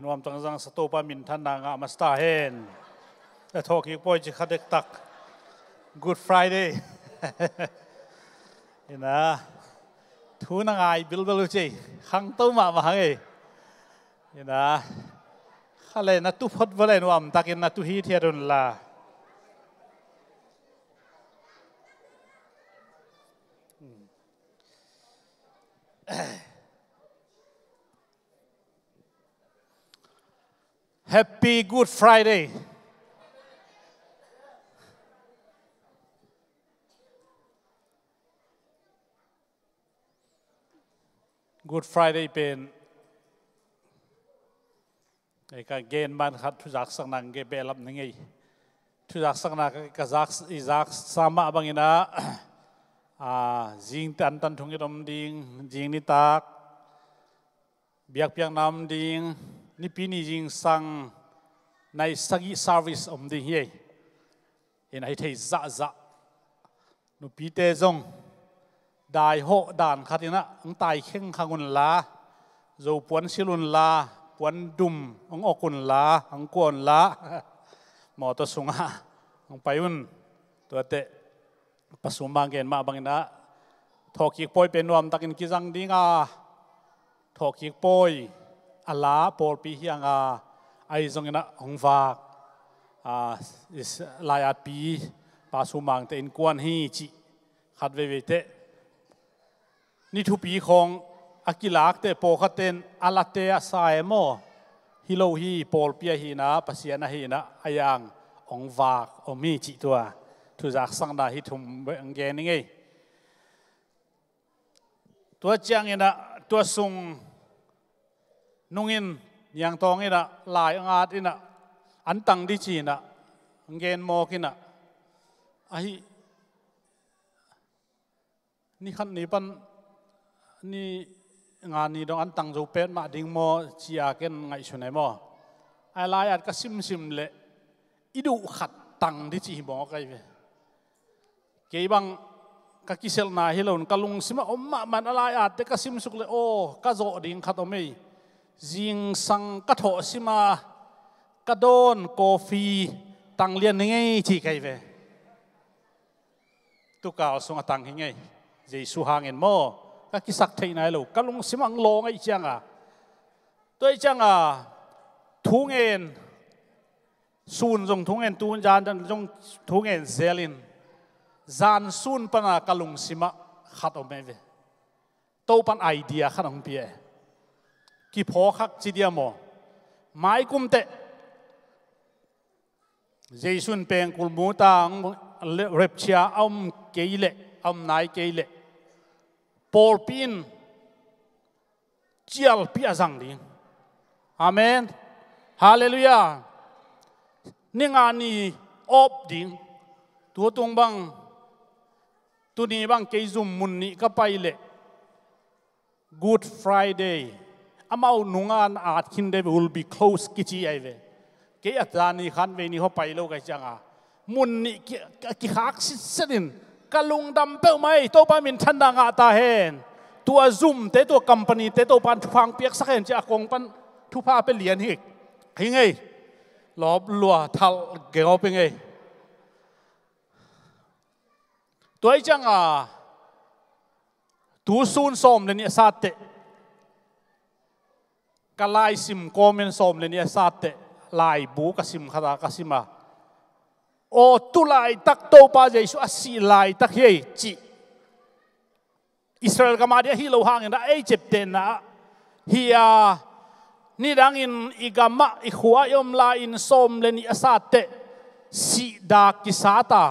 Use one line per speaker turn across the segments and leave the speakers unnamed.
นวมตั้งจังสตูปามินท่านนางอามาสตาเฮนแต่ทอกิปอยจิขัดเด็กตัก Good Friday เห็นนะทูนังไงบิลลุจีขังตู้มามาไงเห็นนะข้าเลยนัตุพดวะเลยนวมตักินนัตุฮีเทียรุนลาHappy Good Friday กูดฟรายเดย์เป็นในการเกณฑ์บ้านขัดทุจักสังนังเก็บเบลับนึงไงทุจักสังนังก็จักอีจักสามะบางอินะจิงตันตันทุ่งยดมดิ่งจิงนิตักเบียกเปียงน้ำดิ่งนี่ปีนี้จิงสังในสกิซาร์วิสดิ่งเย่เห็นไอ้เทจะจะนุปีเตจงได้โหด่านขัดนะองตายเข่งขังุนลาจูปวนสิลุนลาปวนดุมองอกุนลาองกวนลาหมอตัวสุงะองไปอุ่นตัวเตะผสมบางเกณฑ์มาบางนะทอกิกปอยเป็นรวมตักินกิจังดิงาทอกิกปอยอัลลาปอลปีเฮียงาไอจงนะองฝากลายอาปีผสมบางเตอินกวนฮีจิขัดเวเตนี่ทุปีของอากิลักเตโปขัดเตนอาลาเตะสายโมฮิโลฮีปอลปีฮีนะปัสยานะฮีนะอายังองฝากอมีจิตัวทุจากสังดาฮิทุมเบงเกนิงไงตัวเจียงนะตัวซุงนุ่งินยังตองนะลายงาดนะอันตังดิจีนะเกนโมกินะไอนี่ขันนี่ปันนี่งานนี้ดองอันตังจูเป็ดมาดิ่งโมจีอาเกนไงชนไหนโมไอลายอัดก็ซิมเลยอิดูขัดตังดิจีโมไกเวเกี่ยบังกักิเซลนาฮิลอนกัลุงสิมาอมมามันอะไรอาจจะกัสิมสุกเลยโอ้กัโจดิ่งขัดอมีจิงสังกัทโหสิมากัดโดนกาแฟตังเลียนยังไงที่ไกเวตุกาวส่งตังยังไงเจสุหางเงินโมกักิสักเทนายลูกกัลุงสิมังโลงไอจังตัวจังทุ่งเงินซูนจงทุ่งเงินตูนจานจงทุ่งเงินเซลินจานซูนปนากลุงสิมาขัดออกมาเวตัวปันไอเดียขัดออกมาเปียกี่พอขัดจีเดียโมไม่กุมเตะเจสุนเป็นกุลมูตังเรปเชียอัมเกยเล่อัมนายเกยเล่ปอลปินเจียลพิอาจังดิอาเมนฮาเลลูยานี่งานนี้อบดิ่งตัวตรงบังตัวนี้บังเกยซุมมุนนี่ก็ไปเลย Good Friday อามาหนุ่งานอาจคินเดวิ will be close กิจไอเวเกยอาจารย์นี่ขันเวนี่เขาไปโลกไอจังมุนนี่กิฮักสิสดินกัลุงดำเป้าไม่ตัวปามินทันดังอาตาเฮนตัวซุ่มเตตัวคัมปานีเตตัวปันฟังเปียกสักเห็นจะกงปันทุพาเป็นเหรียญหิกยังไงลอบลัวทัลเกี่ยวเป็นไงตัวไอ้จังตัวซูนส้มเลยเนี่ยซาเตะกลายซิมโกเมนส้มเลยเนี่ยซาเตะลายบูกสิมขดากสิมาโอ้ตุลายตักโตปาเจสุอาศิลายตักเฮจิอิสราเอลก็มาเดียฮิโลหางนะเอเจปเตนะฮิยานี่ดังอินอิกามะอิขวายอมลาอินส้มเลนิอาซาเตสิดากิสาตา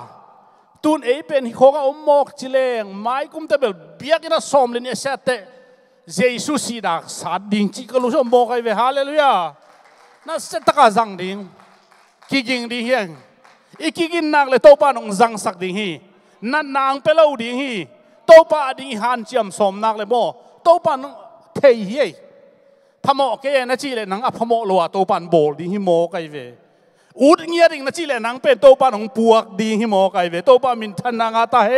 ตุนเอเป็นฮิโคกอมมอกจิเลงไม่กุมเตเบลเบียกินาส้มเลนิอาซาเตเจสุสิดาสาดิ่งจิกลุสมบอกไอเวฮาเลลูยานั่นเสตกาจังดิ่งกิกิงดิ่งเฮียงอีกิกินนักเลยโตปานองจังสักดิ่งฮีนั่นนางเปล่าดิ่งฮีโตปาดิ่งฮันเจียมสมนักเลยโมโตปานเทียพมอกเกยนะจีเลยนังพมอกลัวโตปานโบดิ่งฮีโมไกเวอุดเงียดิ่งนะจีเลยนังเป็นโตปานองปวกดิ่งฮีโมไกเวโตปามินทันนางอาตาเฮ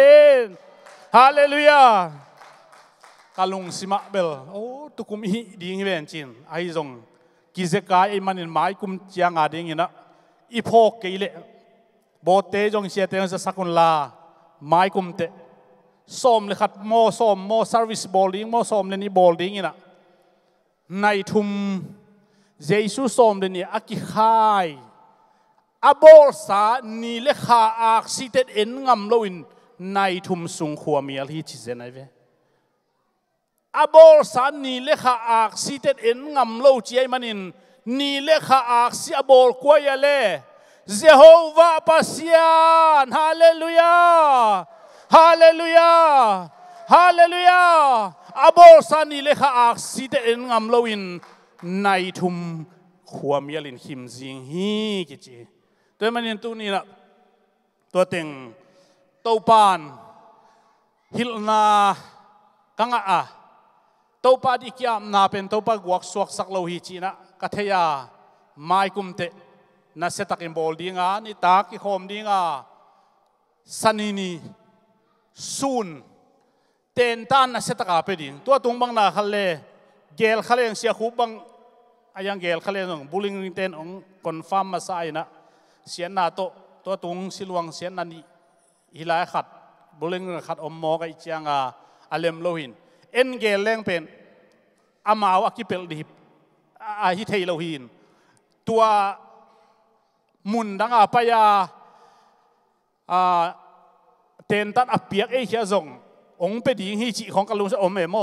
นฮาเลลูยา กาลุงสิมาเบลโอ้ตุกุมฮีดิ่งเวนจินไอจง กิจการไอ้มันหมายกุมเจียงอาดิ่งนะอีพอกกี่เละโบเตจงเสียเตงจะสักุลลาหมายกุมเตส้มเลยขัดโมส้มโมซาร์วิสบอลดิ้งโมส้มเลยนี่บอลดิ้งนะในทุมเยซูส้มเลยนี่อากิขายอาบอลสานี่เลขาอักซิเตเอ็นงำโลอินในทุมสุงขวามีอะไรที่เจนไอเวอาบอลสานี่เลขาอักซิเตเอ็นงำโลจีไอมันอินนี่เลขาอักซิอาบอลกวยาเล่เยโฮวาปัสยานฮาเลลูยาฮาเลลูยาฮาเลลูยาอาบอลสานี่เลขาอักซิเตเอ็นงำโลอินในทุมขวามีอะไรหิมจิงฮีกิจีตัวมันยังตัวนี้ละตัวเต็งตัวปานฮิลนากังอาตัวปาดิกิยามนาเป็นตัวปากวักสวกสักโลหิจีนะกัทยาไม่กุมเตน่าเสตักินบอลดิ้งอ่ะนี่ตากิโคมดิ้งอ่ะสันนีซูนเต็นตันน่าเสตักอาเป็ดิ้งตัวตุงบังนาขัลเลเกลขัลเลงเสียคูบังอายังเกลขัลเลงบุลิงเต็นองคอนฟาร์มมาใส่นะเสียนนาโตตัวตุงสิลวงเสียนนันฮิลายขัดบุลิงขัดอมมอกับเจียงอาเลมโลหินเอ็นเกลแรงเป็นอามาวอากิเปลดิบฮิเทโลหินตัวมุนดังอาปยาเตนตันอเปียกเอเชียซงองเป็ดหิจิของกลุงสอมเอโม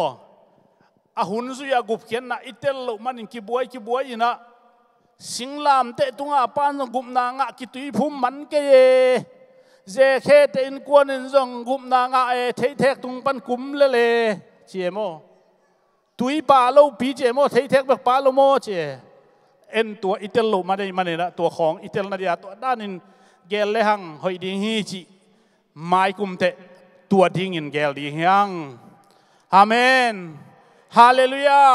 อาหุนสุยากุบเขียนนะอิเตลโลมันกิบวยนะสิงลามเตตุงอาปานกุมนางะกิตุยพุ่มมันเกยเจเคเตอินกวนอินซงกุมนางะเทเทกตุงปันกุมเลเจโมตุยปาโลปีเจโมเทเทกแบบปาโลโมเจเอ็นตัวอิเตลโลมาได้มาเนี่ยนะตัวของอิเตลนาเดียตัวด้านินเกลเลหังหอยดิงฮีจิไม่กุมเตตัวดิ้งอินเกลดิหังอาเมนฮาเลลูยา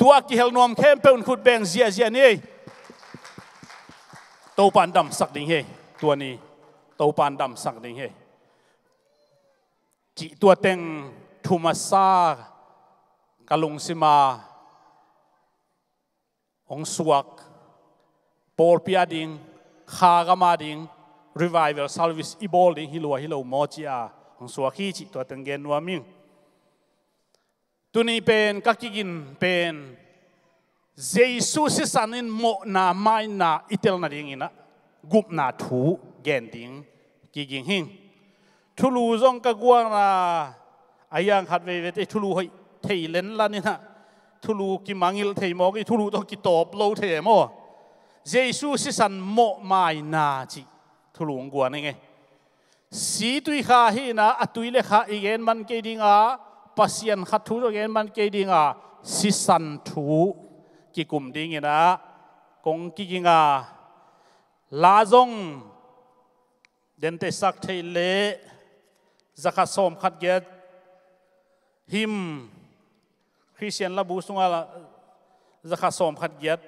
ตัวกิเฮลนอมเข้มเปิลขุดแบงเจียนี่ตัวปานดำสักดิ่งเฮตัวนี้ตัวปานดำสักดิ่งเฮจิตัวเต็งทุมาซากะลุงซิมาองสวกปอลพิอาดิงขากามาดิง revival service อีบอลดิงฮิโลโมจิอาองสวกฮีจิตัวเต็งเกนวามิงตัวนี้เป็นกักกินเป็นเยซูสิสันินโมนาไม่นาอิเตลนาดิ่งนะกุบนาทูเกนดิ่งกิกิงหิงทุลูจงกักวางนะอายังขัดเวททุลูให้เทเลนลานี่นะทุลูกิมังิลเทมอกิทุลูต้องกิตอบโลเทมอเยซูสิสันโมไม่นาจิทุลูงกวนนี่ไงสีตุยข้าฮีนะอตุยเลข้าอีเกนมันเกดิ่งอ่ะปัสยันขัดทุตัวเกนมันเกดิ่งอ่ะสิสันทูกิกุมดิ่งนะกงกิกิงอ่ะลาจงเดนเตสักเทเลจะขัดสมขัดเกตหิมคริสเตียนละบูสุงอ่ะจะขัดสมขัดเกต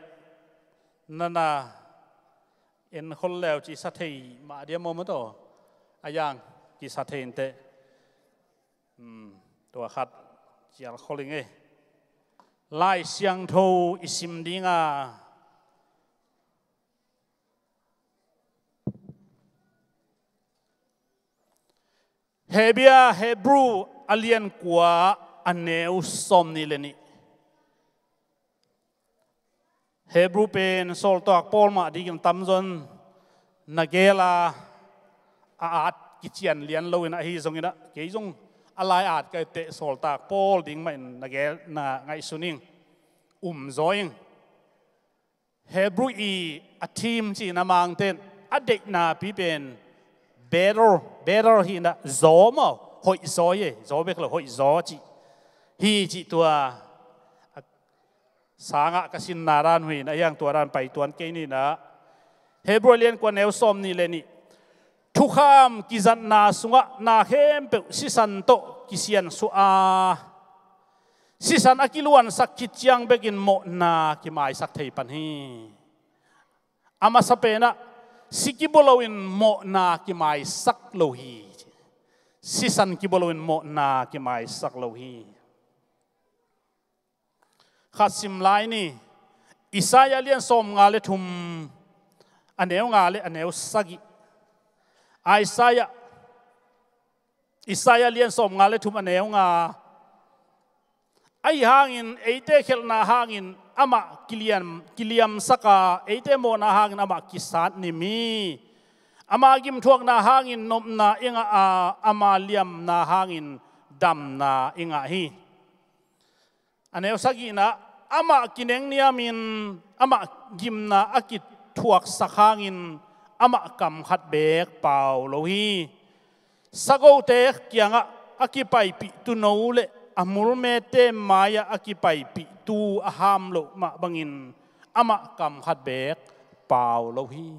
นั่นน่ะเอ็นคนแล้วจีสัตย์มาเดียมมั้งตัวอายังจีสัตย์เตตัวขัดเจียร์คนลิงไล่เสียงโทอิสิมดิงอ่ะเฮเบียเฮบรูอเลียนกว่าอันเนวสมนี่เลยนี่เฮบรูเป็นโซลตัวปอลมาดีกันตั้มจนนักเกลาอาจกิจยันเลียนเราอินะฮีจงอินะเกยจงอะไรอาจก็เตะโซลตัวปอลดิ้งมันนักเกลน่ะไงสุนิงจอยงเฮบรูอีaทีมจีนามังเต้นอเด็กน่ะพี่เป็นbetter ฮีนะโจมาหอยโจยโจเบกเลยหอยโจจีฮีจีตัวสางะกสินนารันหุยนะยังตัวรันไปตัวเกนี่นะเฮบรูเลียนกว่าแนวซอมนี่เลยนี่ทุกคำกิจันนาสุงะนาเข้มเปสิสันโตกิเซียนสุอาสิสันอากิลวนสักกิจยังเบกินโมนากิไมสักเทปันฮีอามาสเปนะสิกิบโลวินโมนากิไมสักโลฮีสิสันกิบโลวินโมนากิไมสักโลฮีขัดสิมไลนี่ อิสายาเลียนสมงาเลทุมอันเนวงาเลอันเนวสักิอิสายาเลียนสมงาเลทุมอันเนวงาไอหางอินเอเตเขลนาหางอินอามากิเลียมสกาเอเตโมนาหางอินอามากิสัตนิมีอามากิมทวกนาหางอินนมนาอิงอามาเลียมนาหางอินดำนาอิงฮีอันเนวสักินะอามากินเองเนียมินอามากิมนาอากิทวกสักหางอินอามากัมขัดเบกเป่าโลฮีสักโอเตกยังอากิไปปิตุโนเลอามุลเมเตมายาอากิไปปิตูอาหามโลมาบังอินอามากัมขัดเบกเป่าโลฮี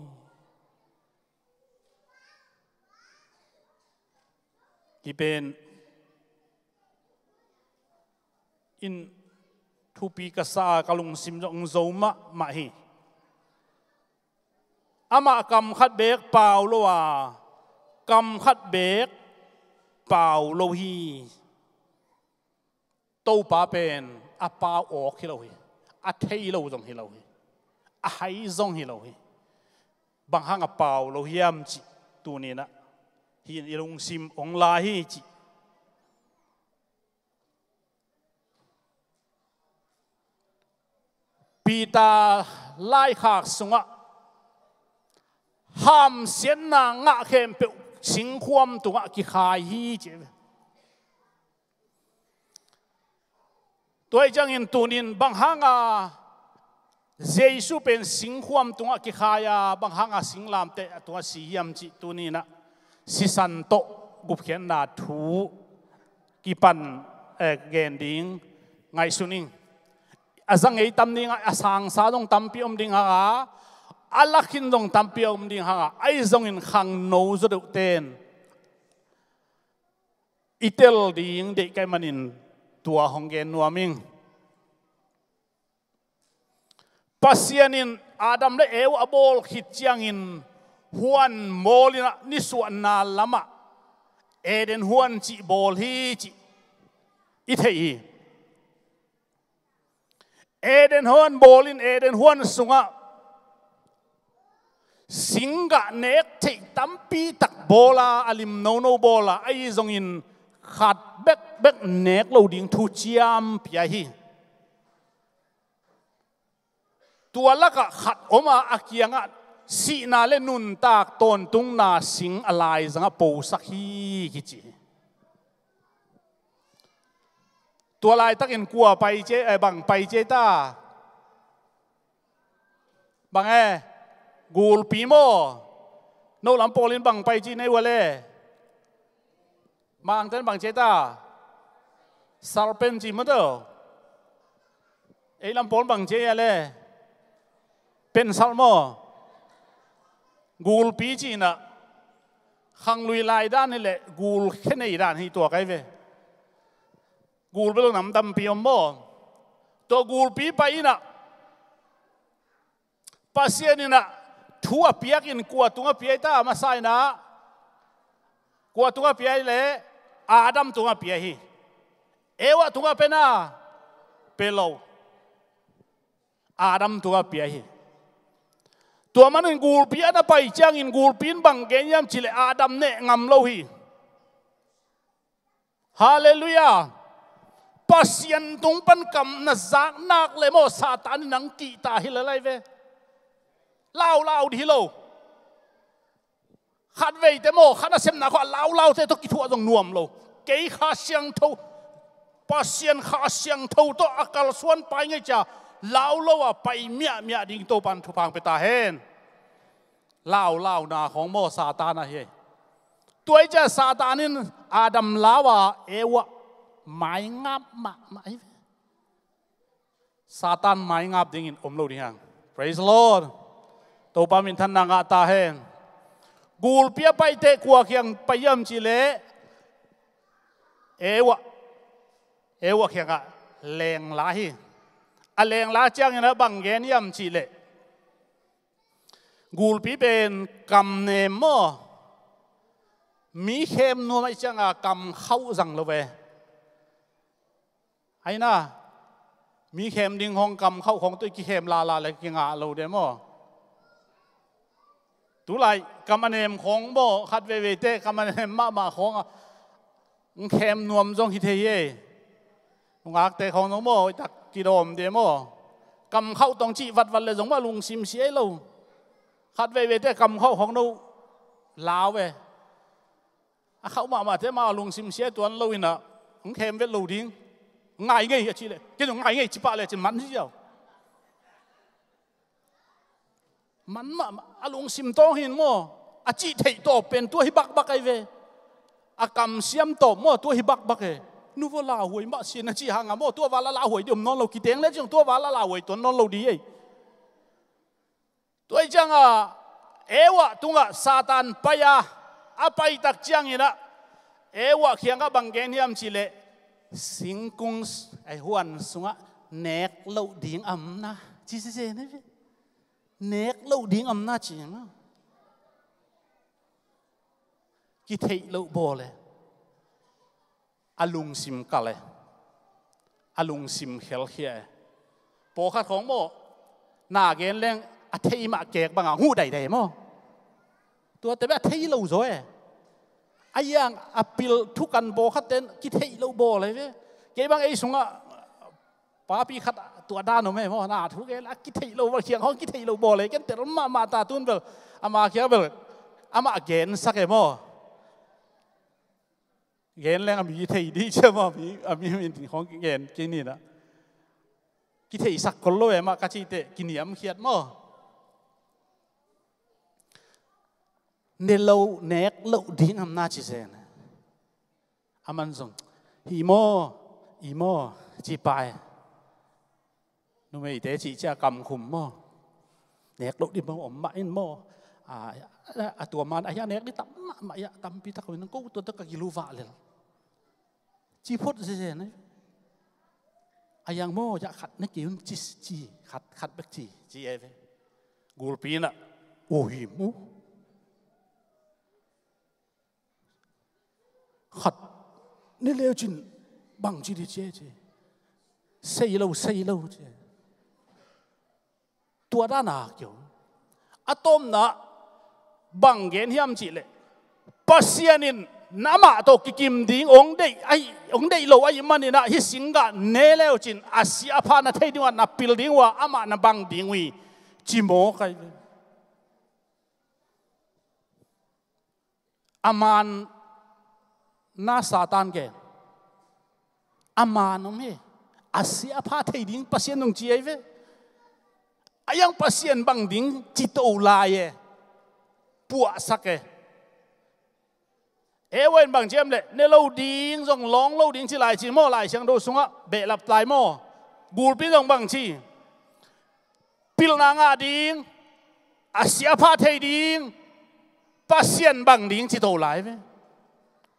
ที่เป็นอินทุปีกษากลุงซิมจงโซมะมาฮีอามากำขัดเบกเปล่าโลวากำขัดเบกเปล่าโลฮีโตป้าเป็นอาป้าออกฮิโลฮีอาเทยโลจงฮิโลฮีอาไฮจงฮิโลฮีบางครั้งอาเปล่าโลฮีมจิตัวนี้นะฮีนอิลุงซิมองลาฮีจิปีตาไล่ขากสงะห้ามเสียนนางะเข้มเปสิงความตัวกิขายฮีเจตัวจังอินตูนินบางฮังอาเจสุเป็นสิงความตัวกิขายาบางฮังอาสิงลามเตะตัวสียมจิตูนีนะสิสันโตกุบเขียนนาทูกิปันเกนดิงไงสุนิงอาจังไอตำนิงอาสังสาดงตำปีอมดิงฮะอาลักินดงตำปีอมดิงฮะไอจงอินขังโนจุดเตนอิเตลดิงเด็กไกมันินตัวหงเกนนัวมิงปัสยานินอาดัมและเอวอโบลขิดจังอินฮวนโมลินะนิสวนนาลามะเอเดนฮวนจิโบลฮีจิอิเทอีเอเดนฮวนโบลินเอเดนฮวนสุงะสิงกะเนกเทตัมปีตักโบลาอลิมโนโนโบลาไอจงอินขัดเบกเนกโลดิงทูจิยามพิอาฮีตัวละก็ขัดออกมาอากียงะสีนาเลนุนตากตนตุงนาสิงอะไรจังปูสักฮีกิจิตัวลายตักอินกัวไปเจบังไปเจตาบังกูลปีโมโนลำโพลินบังไปจีในวันเล่บางท่านบังเจตาซาลเป็นจีมันเตอไอ้ลำโพลบังเจอะไรเป็นซาลโมกูลปีจีน่ะขังลุยลายด้านนี่แหละกูลแค่ในด้านให้ตัวไกลเวกูลไปลงน้ำดำปีอมโมตัวกูลปีไปน่ะปัสเซียนี่น่ะทัวเปียกินกัวตัวเปียตามาใส่นะกัวตัวเปียเลยอาดัมตัวเปียฮีเอวะตัวเป็นน่ะเปโลอาดัมตัวเปียฮีตัวมันอินกูลปีน่ะไปจังอินกูลปีนบังเกนยามจิเลอาดัมเนี่ยงำโลฮีฮาเลลูยาปัสยันตรงปันกำนักนักเลยโมซาตานนังกีตาฮิลอะไรเวเล่าดีโลขัดเวทโมขัดเสมนักว่าเล่าเทตุกิทัวตรงนวมโลเกี่ยข้าเสียงทูปัสยันข้าเสียงทูตัวอากาศส่วนไปไงจ้าเล่าว่าไปเมียดิ่งโตปันทุพังไปตาเห็นเล่านาของโมซาตานนะเฮตัวเจ้าซาตานินอาดัมลาวะเอวะไม่งับไม่ซาตานไม่งับดิ่งอมโลดิ่ง praise the Lord ตัวปามินทันนางาตาเห็นกูลเปียไปเตะกัวเคียงไปย่ำจิเลเอวะเคียงอะแรงลาฮีอะแรงลาจังนะบังเกนย่ำจิเลกูลปีเป็นกำเนมอมีเข้มนัวไม่จังอะกำเข้าจังเลยไอ้น่ะ มีเข็มดิ้งห้องกำเข้าของตัวกี่เข็มลาเลยกี่งาเราเดมอตัวไรกำมันเนมของบ่ขัดเวเตกำมันเนมมาของเข็มนวมจงฮิเทเย่งากแต่ของน้องบ่ตักกิโลมเดมอกำเข้าตรงจีวัดเลยจงว่าลุงซิมเสียเราขัดเวเตกำเข้าของเราลาวเวเขามาเทมาลุงซิมเสียตัวเราอินะเข็มเวทเราดิ้งง่ายไงชีเลยแค่ตรงง่ายไงจิปะเลยจะมันที่เดียวมันมาอารมณ์ซิมโตหินโมอาจิเทโตเป็นตัวฮิบักไอเวอากำเสียมโตโมตัวฮิบักเอนูว่าลาหวยมาเสียนจีหางโมตัววาลาหวยเดี๋ยวนอนเราคิดเองแล้วจังตัววาลาหวยตัวนอนเราดีไอตัวจังเอวะตุงซาตานไปอะไปตักจังอินะเอวะเขียงกับบังเกนยามชิเลสิงกุงไอหวนสุงะเนกเล่าดิ่งอำนะจีเจนี่เว้เนกเล่าดิ่งอำนะจริงมั้ยกิเทเล่าบ่เลยอลุงซิมกะเลยอลุงซิมเฮลเฮียปอขัดของโมหน้าเกนเล่งอเทยมาเกกบางหูใดๆมั้งตัวแต่แบบเทยเล่าจ้อยไอ้ยังอภิลทุกันโบขัดเต้นกิเทยเล่าโบเลยเว้ยเกี่ยบางไอ้สงะป้าปีขัดตัวด้านหนูไม่มั้งน่าทุกเกล้กิเทยเล่าเขียงห้องกิเทยเล่าโบเลยกันแต่ละมาตาตุนเบลอามาเขียเบลอามาเกนสักเอมั้งเกนแรงมีกิเทยดีใช่มั้ยมีของเกนกินนี่นะกิเทยสักคนเลยมากระชีเตกินเหนียมเขียดมั้งเนลเนกเล่าดิ้งอำนาจเจนอามันส่งอีโมจีไปนู่นไม่ได้จีจะกำคุมโมเนกเล่าดิ้งมันมาอินโมตัวมันไอ้เนกนี่ตั้มมาตั้มปีตะกุนกูตัวตะกิลูวะเลยจีพดเจนไอ้ยังโมจะขัดนักกินจีขัดแบบจีเอฟกูปีน่ะโอ้ยมูขัดนี่เลวจินบังจีดีเจเสียเล่าเจตัวด้านหนักอยู่อะตอมนะบังเกนเฮียมจีเลยปัสยานินน้ำมาตกกิมดิ้งองได้โลไอ้มันนี่นะฮิสิงกะเนเลวจินอาเซียพานาเทดิวันนับพิลดิ้งว่าอามานาบังดิ้งวีจิโมกันอามันน่าซาตานเกอามาโนเมอาเซียพาเทดิ้งปัสยานงจีไอเวอายังปัสยานบังดิ้งจิตโอลายปัวสักเอวันบางเจมเลยเนเราดิ้งส่งร้องเราดิ้งที่ลายจีโม่ลายเชียงดูสงะเบลับลายโม่บูลปีส่งบางชีพิลนางาดิ้งอาเซียพาเทดิ้งปัสยานบังดิ้งจิตโอลายเว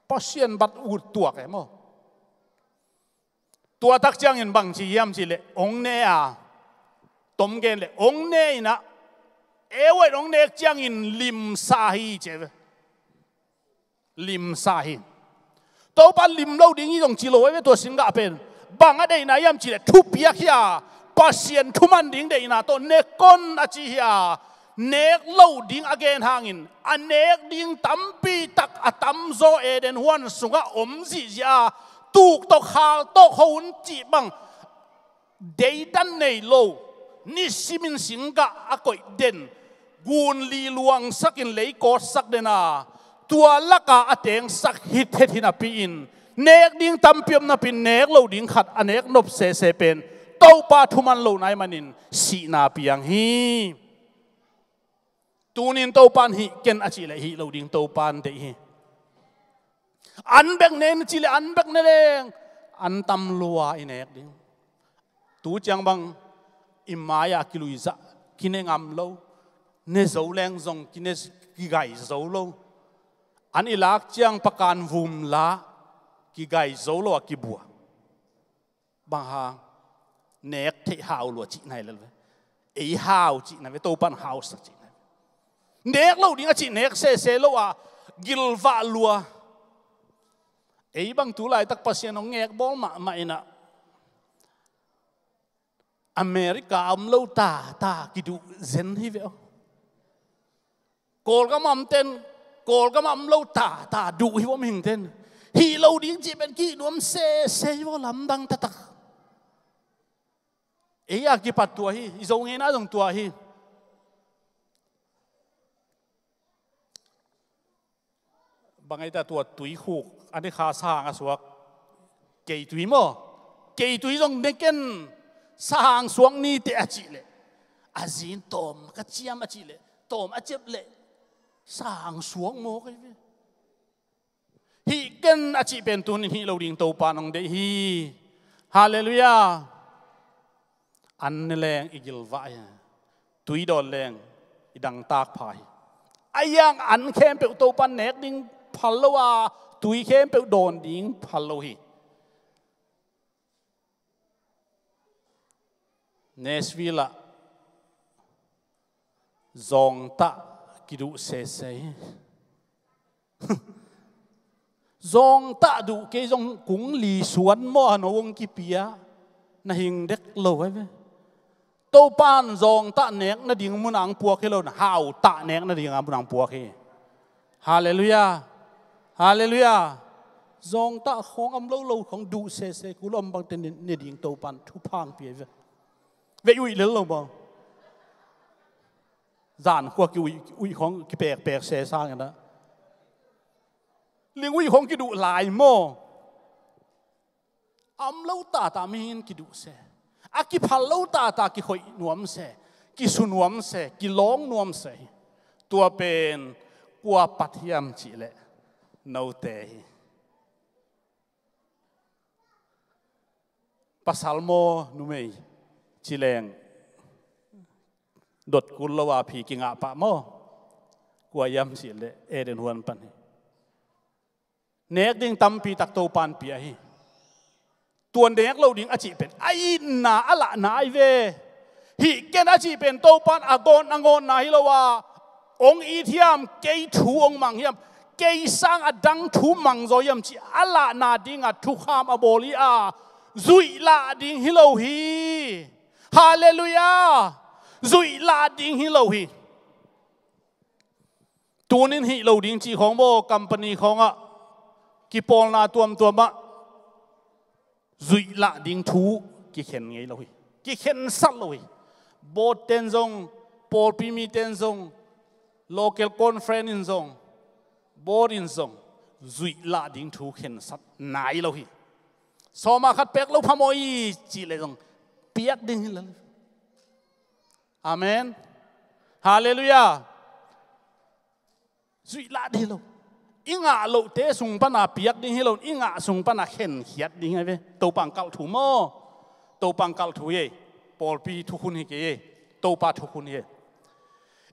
ปัสยานบัดอุดตัวแกโม่ตัวตักจังยินบางชียามจีเลยองเนียตมเกนเลยองเนียนะเอวันองเนียจังยินลิมซาฮีเจวลิมซาฮิตัวปันลิมเราดิ้งยี่ตรงจิโร่ไว้ตัวสิงคโปร์บางอะไรนะยามจีเลทุบยักษ์ยาปัสยานทุมันดิ้งเดนะตัวเนกอนอาจียาเนกเราดิ้งอเกนหางินอันเนกดิ้งตั้มปีตักอัตั้มโซเอเดนฮวนสุงะอมจียาตูกตกหาตกหุ่นจีบังเดดันเนโลนิสิมินสิงกะอากอยเด่นกูนลีลวงสักินเลยกอดสักเดนาตัวละกาอเตงสักฮิตเฮตินาปีอินเนกดิ้งตั้มเปียมนาปีเนกเราดิ้งขัดอเนกนบเสเป็นเต้าปาทุมันโลนายมันินสีนาปียังฮีตูนินเต้าปานฮีเกนอาจิเลฮีเราดิ้งเต้าปานเดฮีอันเบกเนนจิเลอันเบกเนเลงอันตัมลัวอินเอกดิ้งตูจังบังอิมายากิลุยซะกินเองอัมโลเนโซแรงซงกินเนกิไกโซโลอันอิลักจังประการวุมละกิไกโซโลกิบัวบางฮะเนกเทหาวลัวจีไหนเลยไอหาวจีไหนตัวปันหาวสักจีไหนเนกเราดิ้งจีเนกเซโลอะกิลวาลัวไอ้บางตัวไหลตักปัสยานองเงกบอลมาอินะ อเมริกาเล่าตากิดูเซนที่เวลโกลก็มั่มเต้นโกลก็มั่มเล่าตาดูที่ว่ามิงเต้นฮีเล่าดิ้งจีเป็นกี่นวมเซว่าลำดังตะตักอยากกี่ปัดตัวฮีอีส่งเงินน่าส่งตัวฮีบางไอ้แต่ตัวตุยคู่อันนี้ข้าสร้างอาสวกเกยตุยมั้งเกยตุยส่งเด็กกันสร้างสวงนี้เตะจีเลยอาจินตอมกัจเจียมอาจีเลยตอมอาเจ็บเลยสร้างสวงโมกันไปฮีกันอาจีเป็นตัวนี้ฮีเราดิ่งตัวปานองเดฮีฮาเลลูยาอันนี้แรงอีกลวะตุยโดนแรงอีดังตากพายไอ้ยังอันเข้มเปตัวปานเนกดิ่งพัลวาตุยเข้มเปโดนดิ่งพัลโลฮีเนสวิลาจงตะกิดูเสยจงตะดูเกยจงกุ้งลีสวนมอหนวงกิปียน่าหิงเด็กโลไว้ไหมโตปานจงตะเนกน่าดิ่งมุนังปัวเขโลน่ะหาวตะเนกน่าดิ่งมุนังปัวเขฮาเลลูยาฮาเลลูยาจงตะของอำโลของดูเสยกุลอมบางเตนเนี่ยดิ่งโตปานทุพังเปียเวอุ้ยเล่นลงบ่จานพวกอุ้ยของกิแปลกเสซ่ากันนะเลี้ยงอุ้ยของกิดูหลายโม่อำเล่าตาไม่เห็นกิดูเสอากิพัลเล่าตากิคอยนวมเสกิสุนวมเสกิร้องนวมเสตัวเป็นกัวปัทยามจีเล่นาวเตยภาษาโมนุเมยจิเลงดดกุลว่าผีกิงอาปะโมกัวยำสิเลเอเดนหวนปันเนกดิ่งตั้มปีตักโตปานปีไอตัวเนกเราดิ่งอาจีเป็นไอหนาอะละหนาไอเวฮิเกนอาจีเป็นโตปานอากอนองอนนาฮิลว่าองอีเทียมเกยทูองมังเฮียมเกยสร้างอดังทูมังโซยมจีอะละนาดิ่งอทุขามอโบลีอาซุยละดิ่งฮิโลฮีฮาเลลูยาจุยลาดิ้งฮิโลฮีตัวนี้ฮิโลดิ้งจีของโบคัมปานีของอ่ะกิปอลนาตัวมะจุยลาดิ้งทูกิเข็นไงโลฮีกิเข็นสัตโลฮีโบเทนซงปอลพิมีเทนซง local conference ซงโบดินซงจุยลาดิ้งทูเข็นสัตนายโลฮีสมาขัดเปียกโลพามอยจีเลยซงเปียกดิ้งฮิโลอาเมนฮาเลลูยาสุยลาดีโลอิงาโลเตสุงปนาเปียกดิ้งฮิโลอิงาสุงปนาเข็นเขียดดิ้งไงเว้ตัวปังกัลถูโมตัวปังกัลถูเย่ปอลปีทุกคนฮิเกยตัวปาทุกคนเย่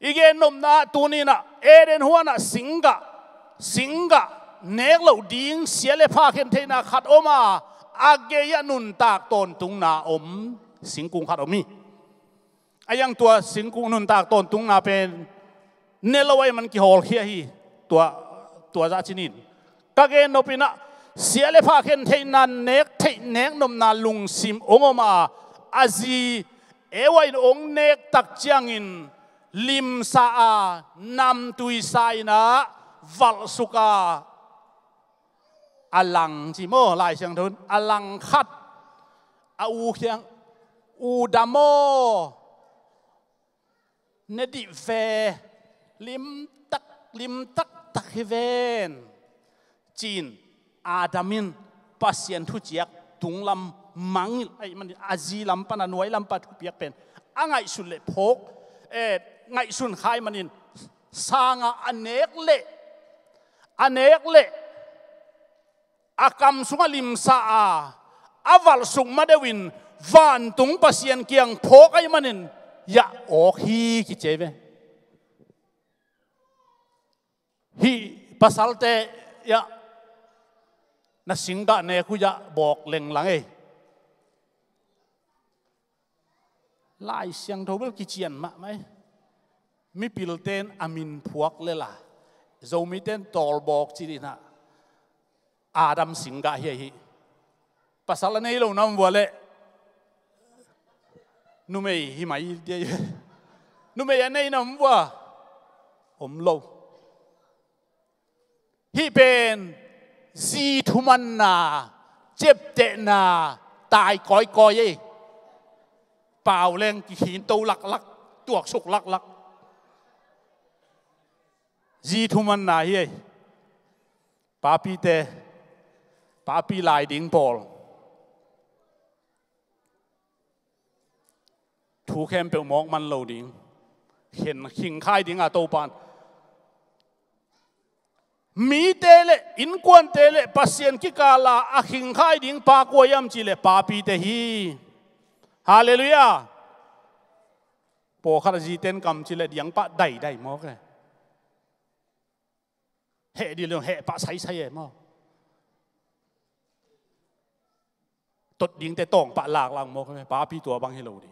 อีเกนนมนาตัวนี้นะเอเดนหัวนะสิงกะเนกโลดิ้งเสียเลพาเข็นเทนาขัดออกมาอาเกยนุนตากตนตุงนาอมสิงกุงขัดอมีไอ้ยังตัวสิงกุงนุนตากตนตุงนาเป็นเนลวัยมันกี่ฮอลเคียฮีตัวราชินีก็เกณฑ์นปินะเสียเลพาเข็นเทนันเนกนมนาลุงซิมองอมาอาจีเอวัยองเนกตักเจียงินลิมซานำตุยไซนะวัลสุกาอลังจิโมลายเชียงทุนอลังคัดอูเคียงอูดามโมเนดิเวลิมตักตักเวนจีนอาดามินปัสยันทุเจียกตุงลำมังไอมันอาจีลำปนันไว้ลำปัดทุเปียกเป็นอ่างไงสุดเละพกไงสุนขายมันนินสร้างอเนกเละอากรรมสุงลิมซาอวัลสุงมาเดวินวันตุงปัสยันเกียงพกไอมันนินยะโอฮีกิเจเวฮีภาษาเตยะนัสิงกะเนคุยะบอกเล็งหลังลายเสียงทวิลกิเจียนมาไหมมีปิลเตนอามินพวกเลยล่ะโจมีเตนตอลบอกจีดีนะอาดัมสิงกะเฮียภาษาเนเรานำวัวเล nu mày hi mày đi nu mày anh ấy nằm qua lâu hi bên gì thu man na chết tệ na tài cõi cõi ấy bảo lên khiến tàu lắc lắc tuột sục lắc lắc gì thu man na hi papi te papi lại đỉnh bol thu khem biểu mong man lâu đỉnh hiện hình khai đỉnh à tàu ban mi te le in quan te le pasien ki kala a hình khai đỉnh pa ko yam chi le papi te hi hallelujah po khar ji ten kam chi le diang pa dai dai mo ke hệ đi luôn hệ pa sai sai em mo tốt điên te tong pa lạc lang mo ke pa pi tua bang hi lo đi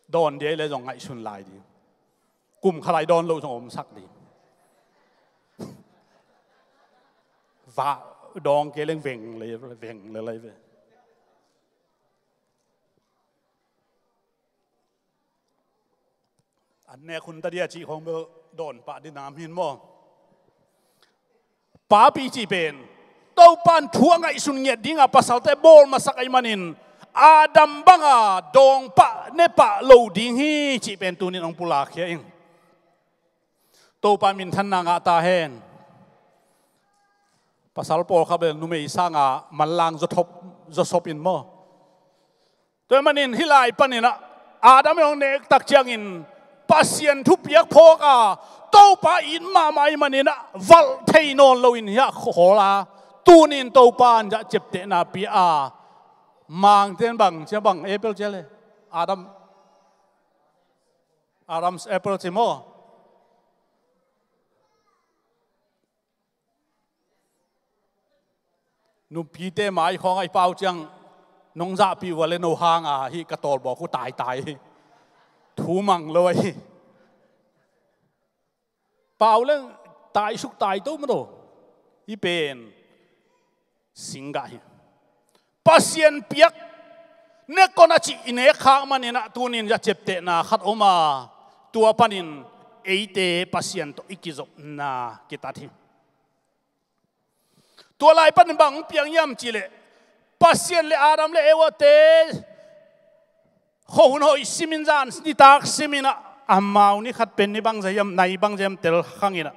đòn đi le jong ngai sun lai đi kum khalai đòn lo jong om sak đi và đòn cái lên vengเลยvề anh nàyคุณตาเดียจีของเบอร์โดนปะดินามหินมอป้าปีจีเป็นเต้าปันทั่วไงสุนเงียดดิ้งอ่ะภาษาเตบอลมาสักไอ้มันินอาดัมบังอ่ะดองปะเนปะโลดิ้งฮีจีเป็นตัวนี้องปุลาเขียงเต้าปันมินทันนางอาตาเฮนภาษาปอลครับเป็นนุ่มอีสางอ่ะมันลางจะทบจะซบอินมอตัวมันินฮิไลปันนี่นะอาดัมยองเนกตักเจียงอินpasien thu piak phok a to pa in ma mai manina val thei non lo in ya khola tunin to pan ja chep te na pi a mang ten bang che bang apple che le adam's apple che mo nu pi te mai khong ai pau chang nong za pi wale no hang a hi ka tol bo ku tai tai thu măng lôi bảo lên tại súc tại đâu mà đâu ý bên sinh gai pasien piak ne con chỉ ne khang mà ne na tu nin ra chep te na khat oma tua panin eite pasien to ikizop na kita thi tua lai pan bang piang yam chi le pasien le adam le ewa te hôn hội simin gian đi tak simina amau ni khat pen ni bang jayam nai bang jam tel khangina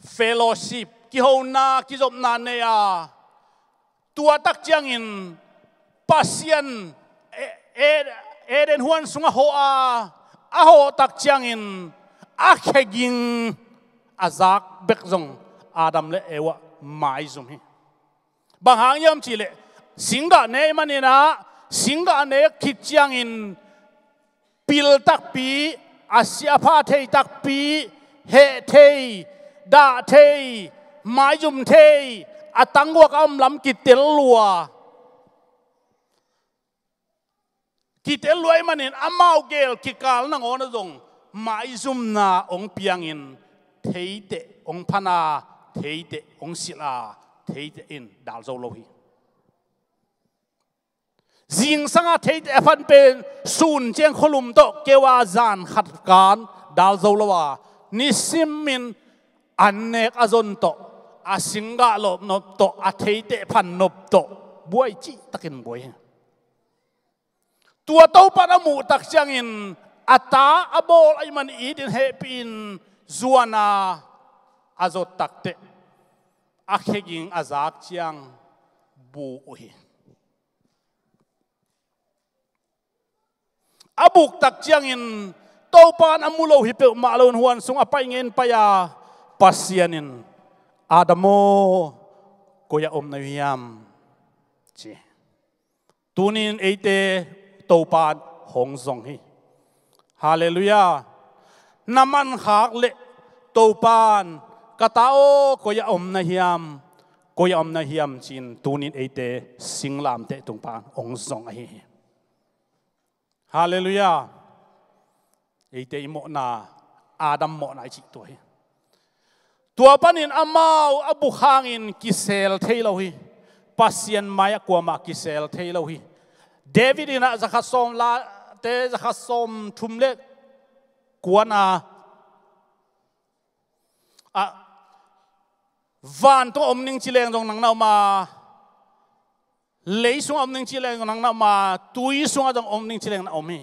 fellowship ki hona ki job na ne ya tua tak chiang in pasien eden huan sunga ho a ho tak chiang in a kheging azak bekjong adam le ewa mai zum hi bang hang yam chi le singa ne manina singa ne khit chiang in pil tak pi asia pha thei tak pi he thei da thei mai zum thei atang wa kam lam kitel lua manin amau gel kikal nang ona jong mai zum na ong piang in thei te ong phana thei te ong sila thei te in dal zo lo hi riêng sang thấy phần bên sun chiang khulum to kewa zan khát can dal zo lawa ni simin anek azon to asinga lop nop to a thấy te phan nop to buai chi takin buai tua tau para mu tak chiang in ata abol ai man i din hepin zuana azot takte akheging azak chiang bu hi abuk tak chiang in topan amulo hipe malon huan sung apai ngen paya pasianin adamo koya na hiam chi tunin eite topan hong zong hi hallelujah naman khak le topan katao koya na hiam chin tunin eite singlam te tungpan hong zong hi hallelujah eite imo na adam mo na chi to hi tua panin amau abu hangin kisel thelo hi pasien maya kwama kisel thelo hi เดวิดน่ะจะขัดสมลาเตจะขัดสมทุ่มเล็กกวนวันตัวอมนิ่งชิเลงตรงนังนามาเลยส่งอมนิ่งชิเลงตรงนังนามาตุยส่งตรงอมนิ่งชิเลงนาอมี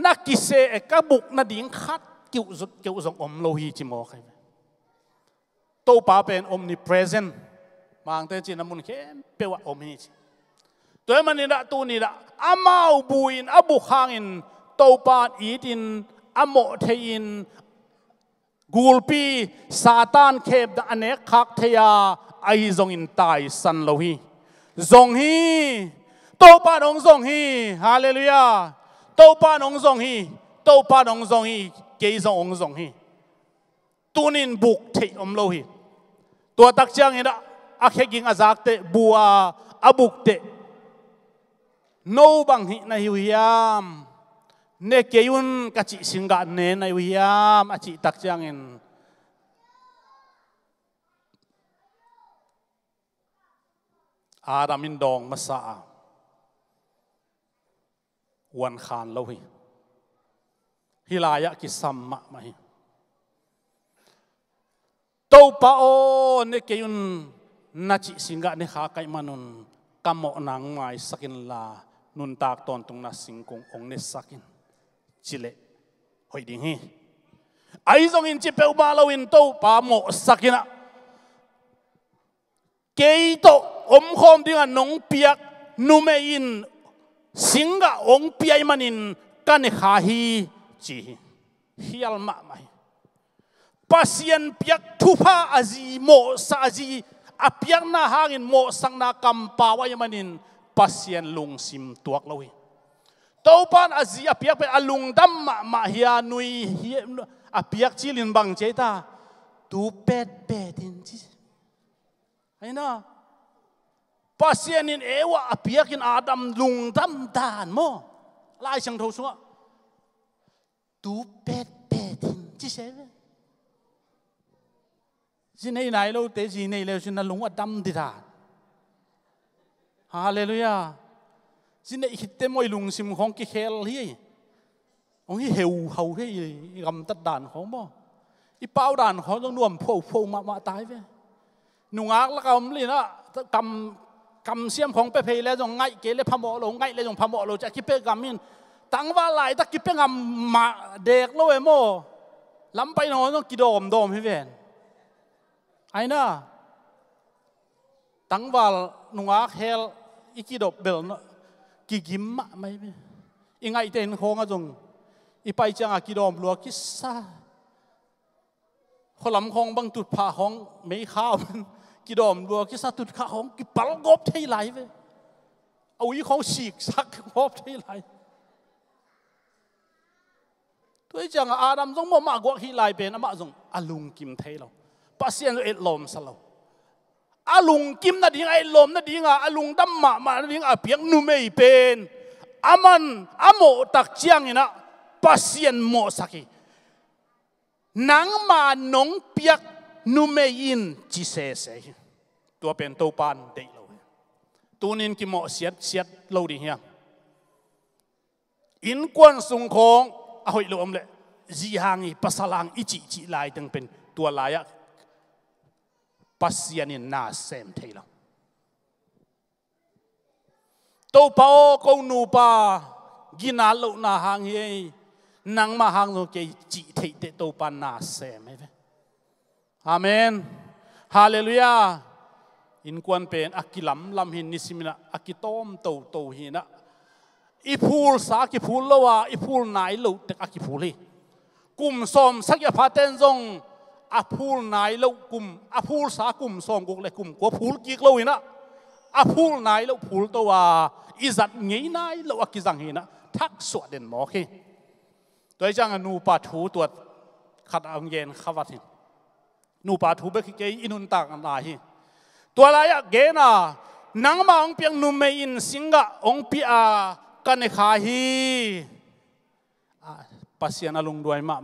นักกิเสกบุกนัดดิ่งขัดกิ้วส่งอมโลหิจิโมใครตัวป้าเป็นอมนิเพรสเซนต์บางแต่จีนมุนเข้มเปว่าอมหิจิตัวมันนี่ละตัวนี่ละอามาบุยนอาบุขางอินตัวป้าอีดินอาโมเทียนกูลปีซาตานเคบดอันเนกคักเทียไอซงอินตายสันโลหิซงฮีตัวป้าน้องซงฮีฮาเลลูยาตัวป้าน้องซงฮีตัวป้าน้องซงฮีเกยซงองซงฮีตัวนินบุกเทอมโลหิตัวตักจังอินะอาเคกิงอาซักเตบัวอาบุกเตโนบังหินาฮิวยามเนเกยุนกัจจิสิงกะเนนาฮิวยามอาจิตักจังอินอารามินดองมาสาวันขานโลหิฮิลายะกิสัมมะมาฮิตัวป้าโอเนเกยุนนัจิสิงกะเนขาไกมานุนกำหมอนางไม้สักินลานุนตากตอนตรงนัสิงคงองเนสักินจิเลหอยดิ่งฮีไอซงอินจิเปลมาลาวินตัวป้าโมสักินะเกยโตอมคอมดิ่งนงเปียกนุเมอินสิงกะองเปียมันินกันเนขาฮีจีฮิอัลมาไม่pasien piak thupa azi mo sa azi apiak na hangin mo sang na kampawa yamanin pasien lungsim tuak lawi topan azi apiak pe alung dam ma hiya nui apiak chilin bang cheta tu pet petin chi aina pasien in ewa apiak in adam lung dam dan mo lai sang tho sunga tu pet petin chi seสิในไหนเราเตจีในเราสินลุงอดัมดิดาฮาเลลูยาสิในคิดเต็มไว้ลุงซิมของกิเคลเฮียของที่เหวเขาเฮียกำตัดด่านของบ่อีเป้าด่านของต้องน่วมโผล่มาตายไปหนุ่งอักแล้วก็มันเลยนะกำเสียมของเปเพแล้วจงไงเกลพมอลงไงเลยจงพมอลจะคิดเป็นกำมินตั้งว่าหลายตะคิดเป็นกำมาเด็กแล้วเว้ยโม่ล้ำไปหน่อยต้องกิโดมให้เว้นไอ้น่ะตั้งว่าหนุ่งอาเฮลอีกิดบเบลน์กิกิมมะไม่ยังไงเต็นโค้งอ่ะจงอีไปจังอากิดอมลัวกิสซาคนลำคงบังตุดผ่าของไม่ข้าวกิดอมลัวกิสซาตุดข้าของกิปัลกบที่ไหลไปเอาอีของฉีกซักกบที่ไหลตัวจังอาดัมจงมามากกว่าที่ไหลเป็นอามาจงอาลุงกิมเทเราpasien itu elom salau, alung kim na ding elom na ding alung damma ma na ding apiang numei pen, aman amo tak ciang ina pasien mo saki, nang ma nong piak numein cisese, tua pen topan dei lo, tunin ki mo siat lo ding ya, in kwan sung kong ahoy lo omle, zihangi pasalang ici lai teng pen tua layak pasien in na sem thei lo to pao ko nu pa gina lo na hang hi nang ma hang lo ke chi thei te to pa na sem he amen hallelujah in kwan pen akilam lam hin nisimina akitom to hi na ipul sa ki phul lo wa ipul nai lo te akipul hi kum som sakya phaten jong apul nai lo kum apul sa kum som guk le kum ko phul ki lo ina apul nai lo phul to wa izat ngei nai lo akizang hina thak so den mo khi toy jang nu pa thu tuat khat ang yen khawat hin nu pa thu be ke inun tak an la hi tua la ya ge na nang ma ong piang nu me in singa ong pi a kan e kha hi pasian alung duai ma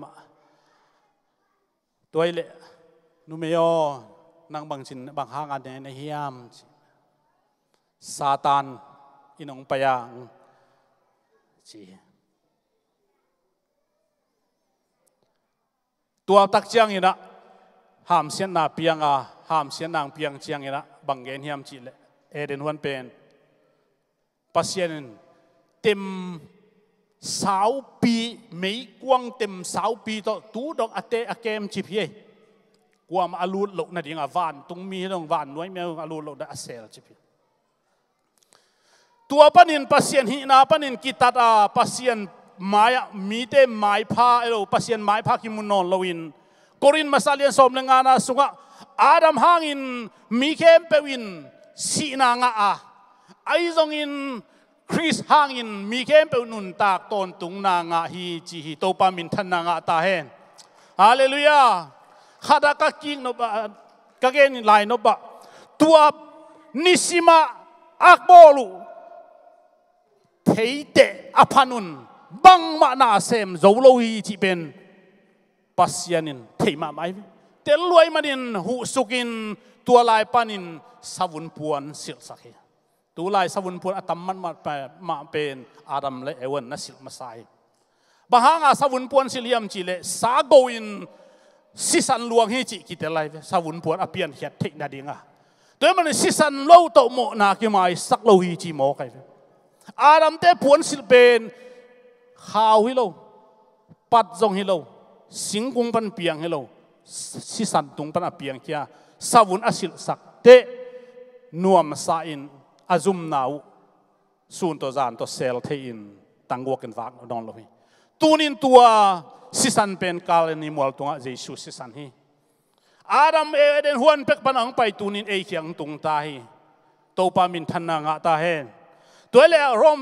ตัวเละนุเมยอนางบางชินบางหางอันในฮิยามซาตานอินองปยัง จีตัวตักเจียงอีนะห้ามเสียนนาเปียงห้ามเสียนนางเปียงเจียงอีนะบังเกินเฮียมจีเลเอเดนวันเป็นปัสเซียนเต็มสาวปีไม่กว้างเต็มสาวปีต่อตู้ดอกอเตอเกมจีพีกว่ามาอลูดหลกนั่นเองวานตรงมีตรงวานน้อยแมวอลูดหลกได้เซลจีพีตัวปนินปัสเซียนหินาปนินกิตัดปัสเซียนไม้มีเต็มไม้ผ้าปัสเซียนไม้ผ้ากิมุนนอนลวินกรินมาซาเลียนสมเลงานาสุงะอาดัมหางินมีเข้มเปวินสีนางไอซงอินคริสหางินมีเข้มเปวนุนตากตนตุงนางฮีจีฮีโตปามินทันนางตาเฮนฮาเลลูยาข้าดักกิ้งนบะกะเกนไลนบะตัวนิสิมาอักบอลูเทเตอพานุนบังมานาเซมโจโลฮีจีเป็นปัสยานินเทมาไม่เตลวยมานินหูสุกินตัวลายปานินสาวุนปวนสิลสักเฮตัวลายสาวุนปวนอัตมันมาเป็นอาดัมและเอวันนัสิลมาไซบางหางสาวุนปวนสิลิยมจีเลสาโกอินสิสันลวงให้จีกิเตลายสาวุนปวนอเปียนเขียดเทนาดิงตัวมันสิสันโลโตโมนาคิมาสักโลฮีจีโมไกอาดัมเตปวนสิลเป็นข้าวฮิโลปัดจงฮิโลสิงกุงปันเปียงฮิโลสิสันตุงปันอเปียงเคียสาวุนอสิลสักเตนวมสาอินอาซุมนาวสูนตัวจานตัวเซลเทียนตั้งวัวกันวักนอนลอยตูนินตัวสิสันเป็นกาลนิมวลตัวเยซูสิสันฮีอาดัมเอเดนฮวนเป็กปันอังไปตูนินเอเคียงตุงตาฮีโตปามินทันนางตาเฮนตัวเล่รอม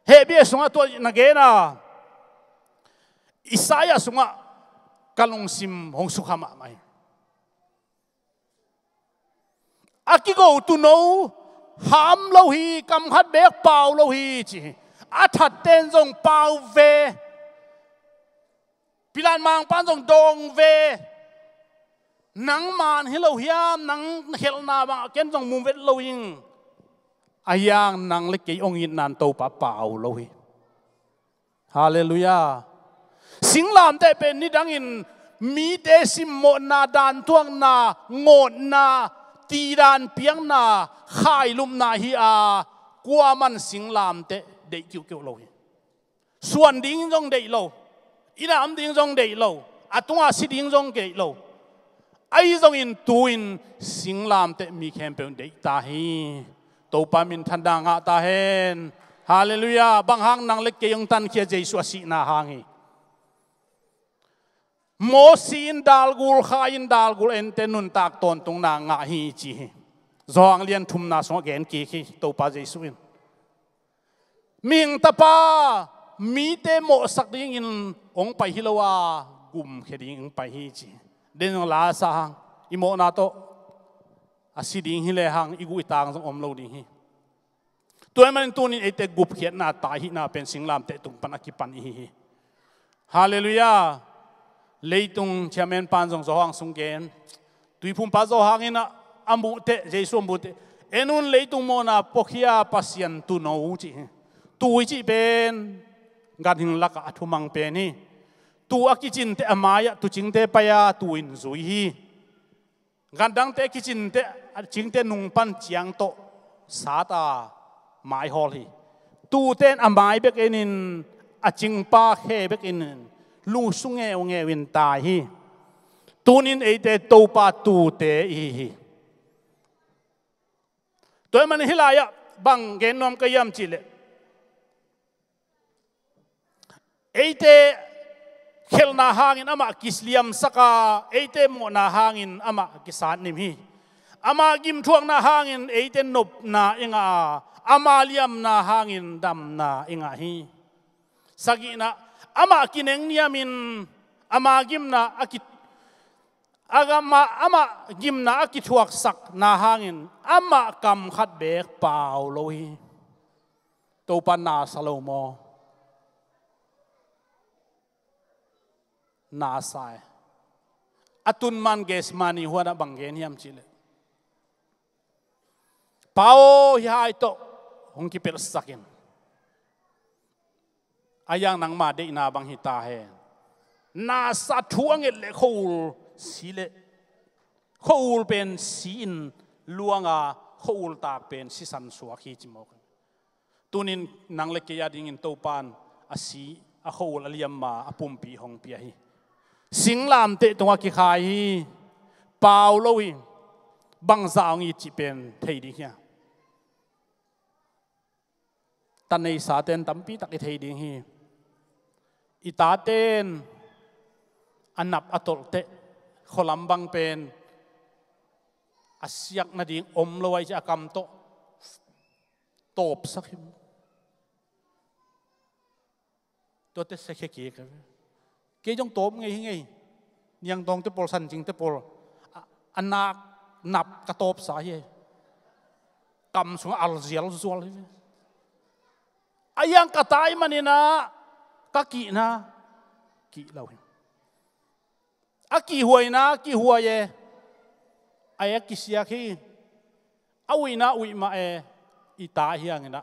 เฮเบียสุงตัวนักเกน่าอิสายาสุงกะลงซิมหงสุขมาไม่อากิโกตุโนหามโลหีกำขัดเบกเป่าโลหีจีอาทัดเต้นจงเป่าเวพิลานมังปันจงดงเวนังมานฮิโลฮิามนังเฮลนาบังเกนจงมุมเวโลหิงอายังนังเล็กองอินนันโตปะเป่าโลหิฮาเลลูยาสิงลามแต่เป็นนิดังอินมีเตสิมโมนาดานทวงนางดนาตีดานเปียงนาข่ายลุมนาฮิอากว่ามันสิงลามเตเด็กเกี่ยวโลหิส่วนดิ้งจงเด็กโลอีน้ำดิ้งจงเด็กโลอัตวาสิดิ้งจงเด็กโลไอจงอินตูอินสิงลามเตมีแคมเปญเด็กตาฮีโตปามินทันดังตาเฮนฮาเลลูยาบางหางนางเล็กเกยงตันเคียเจสุอาศินาหางฮีโมสินดาลกุลขายินดาลกุลเอ็นเตนุนตากตนตรงนางาฮีจีจองเลียนทุมนาสงเกนกีคีโตปาเจสุอินมิงตาปามีเตโมสักดิ้งอินองไปฮิโลวากุมเขดิ้งไปฮีจีเดนลาสางอิโมนาโตอาศิดิ้งฮิเลหังอิกุอิตางจงอมโลดิ้งฮีตัวมันตัวนี้ไอเตกุบเขียนนาตาฮินาเป็นสิงลามเตตุงปันอกิปันฮีฮาเลลูยาเลยตุงเชมเมนปานจงจองสุงเกนตุยพุ่มปาจองอินะอัมบุเตเจสุมบุเตเอนุนเลยตุงโมนาปกฮิอาปัสยันตุโนจีตุยจีเป็นการหิงลักอัตุมังเป็นนี่ตุอากิจินเตอมายะตุจิงเตปยาตุอินซุยฮีการดังเตกิจินเตจิงเตนุงปันจียงโตสาตาไม้ฮอลฮีตุเตนอมายเบกเอนินอจิงปาเฮเบกเอนินลูสุงเอวเงวินตาฮีตูนินเอเตโตปาตูเตอีตัวมันฮิลายะบังเกนนอมกยามจิเลเอเตเขลนาหางินอามากิสเลียมสกาเอเตโมนาหางินอามากิสานนิมฮีอามากิมทวงนาหางินเอเตนบนาอิงอามาเลียมนาหางินดำนาอิงฮีสกินะอามากินเองนิยามินอามากิมนาอากิอามากิมนาอากิทวกสักนาหางินอามาคำขัดเบกเปล่าโลยโตปันนาสโลโมนาไซอตุนมันเกสมานีหัวนับังเกนยามจิเลเปล่าฮิไอโตหงกิเปรสักิน ayang nang ma de na bang hita he na sa thuang et le khol si le khol pen sin luanga khol tak pen si san suak hi chimok tunin nang le ke ya ding in to pan asi a khol aliam ma apum pi hong pi hi singlam te tonga ki khai hi pau loi bang zaong i chi pen thei di hia tan nei sa ten tampi tak i thei ding hi ita ten anap atol te kholam bang pen asiak na ding om lowai cha kam to top sakhim to te sekhe ki ka ke jong top ngai ngai niang dong te pol san jing te pol anak nap ka top sa ye kam sunga al zial zual ayang katai manina kaki na ki lau aki huai na ki huai aya kisia khi awi na ui ma ita hiang na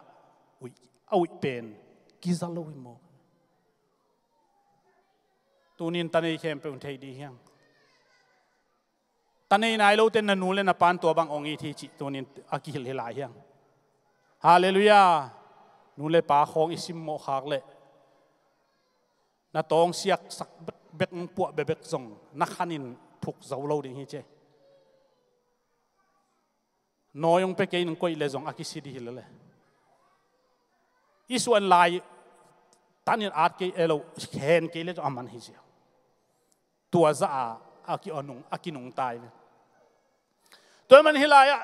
ui awi pen kizalo mo tunin tanei khem pe un thei di hiang tanei nai lo ten na nu le na pan to bang ongi thi chi tunin aki hil hilai hiang hallelujah nu le pa khong isim mo khak le na tong siak sak bek pu bebek zong na khanin thuk zau lo ding hi che noyong pe kein koi le zong akisi di hilale isuan lai tanin art ke elo khen ke le aman hi sia tua za aki onung akinung tai toy man hilaya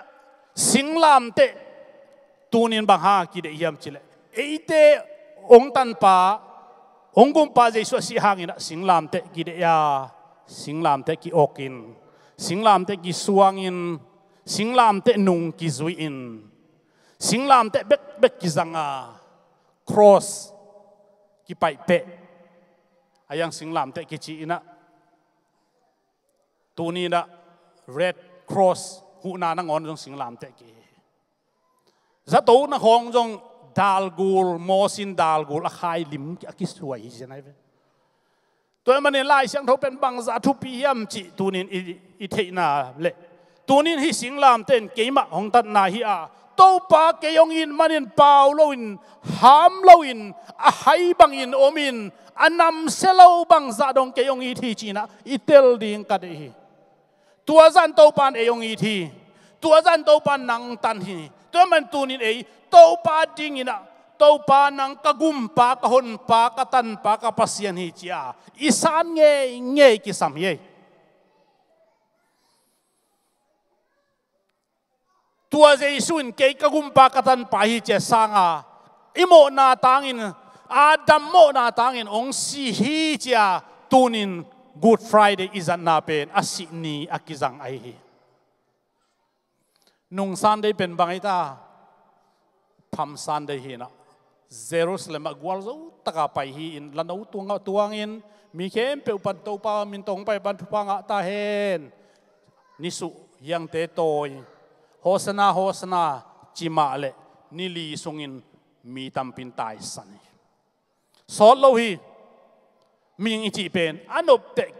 singlam te tunin bang ha ki de yam chile eite ong tan pa ong gum pa jesu si hangin singlam te ki de ya singlam te ki okin singlam te ki suangin singlam te nung ki zuin singlam te bek bek ki zanga cross ki pai pe ayang singlam te ki chi ina tuni na red cross hu na na ngon jong singlam te ki za to na hong jong dalgul mosin dalgul a khai lim ki aki suai hi janai ve toy mane lai siang tho pen bang za thu pi yam chi tunin i theina le tunin hi singlam ten keima hong tat na hi a to pa ke yong in manin pau lo in ham lo in a hai bang in omin anam selo bang za dong ke yong i thi china i tel ding ka de hi tua zan to pan e yong i thi tua zan to pan nang tan hi to man tunin e to pa ding ina to pa nang kagum pa ka hon pa ka tan pa ka pasian hi chia isan nge ki sam ye tua jesun ke kagum pa ka tan pa hi che sanga imo na tangin adam mo na tangin ong si hi chia tunin good friday izan na pen asini akizang ai hi nung sunday pen bangai ta pham sunday hi na jerusalem agwal zo taka pai hi in lanau tuangin mi khem pe pan to pa min tong pai ban thu pa nga ta hen nisu yang te toy hosana hosana chima le nili sungin mi tampin tai san sol lo hi ming ichi pen anop tek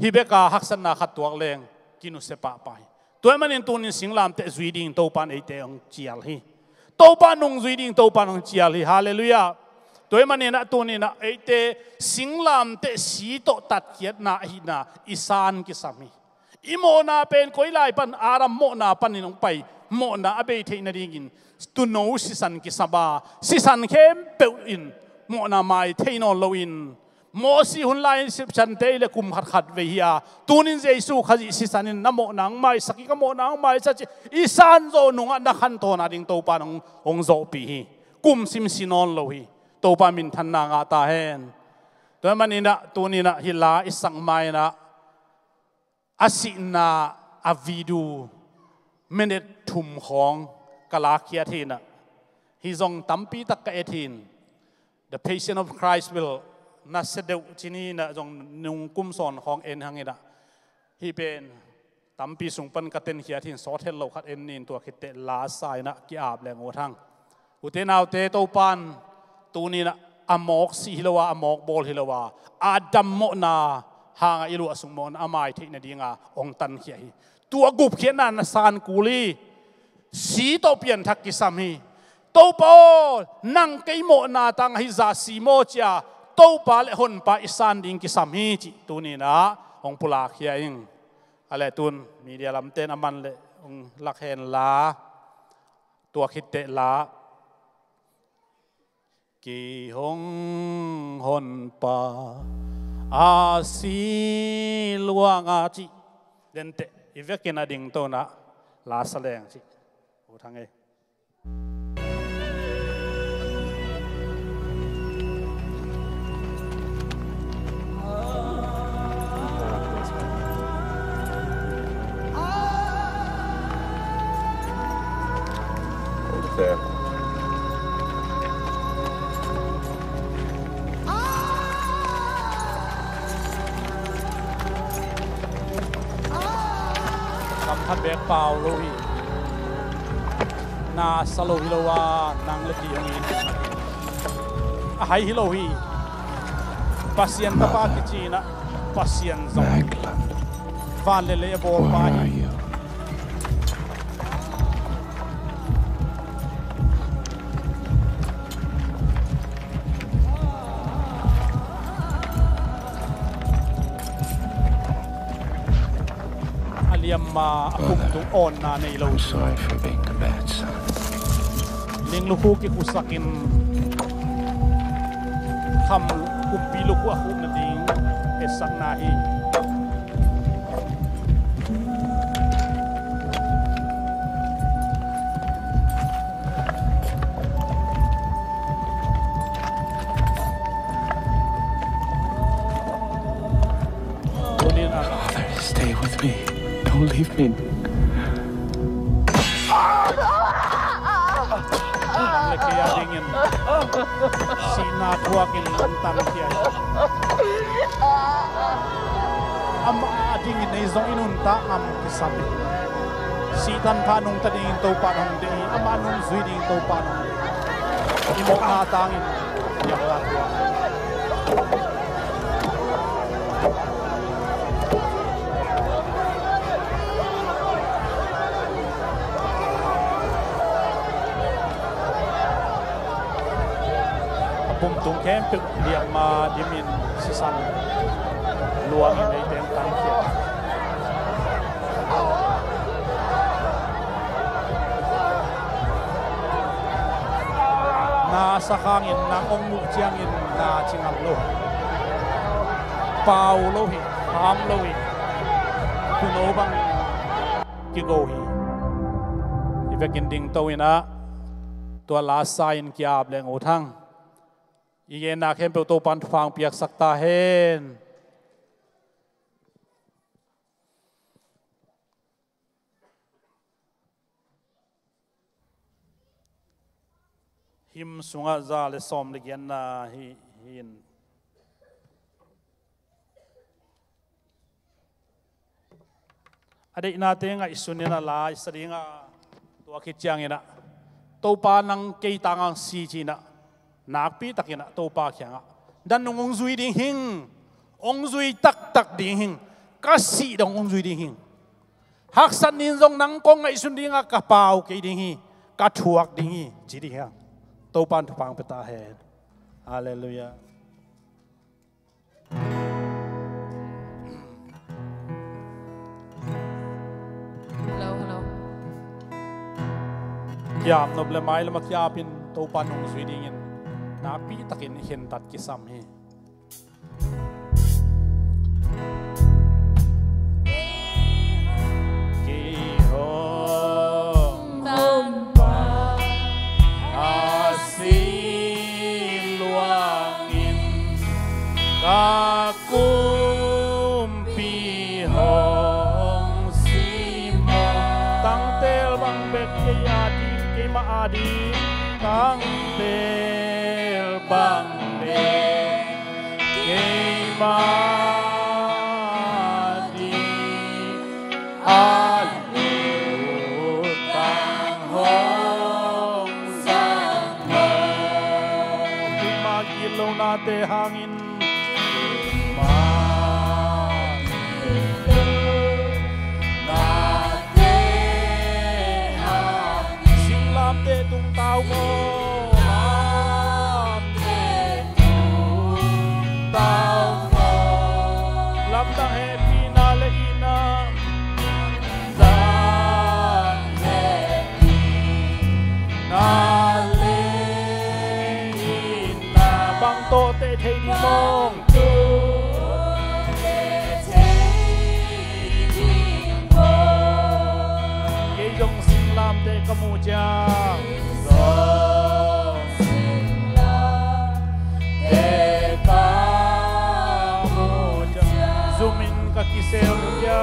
hi beka haksan na khatwak leng kinu se pa pai toy manin tunin singlam te zuiding to pan e te ong chial hi to pa nung zuiding to pa nong chial hi hallelujah toy manena tunina e te singlam te si to tat kiat na hi na isan ki sami imo na pen koi lai pan aram mo na pan ninong pai mo na abe the na dingin tu no si san ki saba si san khem pe in mo na mai the no lo in mo si hun lai sip chan te le kum khat khat ve hiya tunin jesu khaji si sanin na mo nang mai saki ka mo nang mai cha isan zo nunga na khan to na ding to pa nong ong zo pi hi kum sim sinon lo hi to pa min than na nga ta hen to manina tunina hila isang mai na asina avidu menet thum khong kalakia thina hi zong tampi tak ka ethin the patient of Christ will na sedeu chini na jong nung kum son khong en hangida hi pen tampi sungpan katen hiat hin so thel lo khat en nin to khite la sai na ki ap le ngo thang uten autte to pan tu ni na amok si hilawa amok bol hilawa adam mo na hanga ilu asungmon amai thi na dinga ong tan khia hi tua gup khian na san kuli si to pian thak ki sam hi to po nang kai mo na tang hi za si mo cha to pa le hon pa isan ding ki sam hi chi tu ni na ong pula khia ing ale tun media lam ten aman le ong lak hen la tua khit te la ki hong hon pa a si luanga chi den te ivekena ding to na la saleng chi o thang e
there.
Sampan bek pau lohi na salo hilowa nang leti yong in ahai hilohi pasien tapa kichina pasien zong van le bol pa hi ma apung tung on na nei lo.
I'm sorry for being a bad son.
Ling luku ki kusakin ham kupi luku aku na ding esak nahi.
Father, stay with me. Don't leave me.
Kaya dingin sinatuakin tentang dia. Ama dingin na izong inunta ngam kisabi. Sitan pa nung tadingin to pa nung di. Ama nung zui dingin to pa nung di. Imok na tangin. Yang latwa. Bum tung kem pil liang ma dimin sisan luang ini tentang kia. Na sakangin na ong mukjiangin na cingam lo. Pau lo hi, ham lo hi. Kuno bang kigo hi. Ivekin ding tawina tua lasain kia bleng utang. Iyan na kem to pan fang piak sakta hen. Him sunga za le som le gian na hin. Adik natin nga isunin na la isari nga tua kitjang ina. To pa nang kay tangang si china. Nakpi takina to pa kya nga. Dan nung ong zui ding hing. Ong zui tak ding hing. Kasi dong ong zui ding hing. Haksan ninzong nang kong nga isun ding nga kapaw kay ding hi. Katuak ding hi. Jidi hang. To pan tupang petahed. Hallelujah.
Hello.
Kiam no blemay lamakyapin to pan nung zui dingin. Napi takin hintat kisam hi. Kihong nampa asiluangin kakumpihong sima tangtel bang bek kayadi kay maadi tangtel bang be kay maadi alutang hong sama di magilo hangin singlam te tung tao mo lam dang happy na le ina bang to te thei di mong ke jong sing lam te kamu cha zoom in ka kisel ya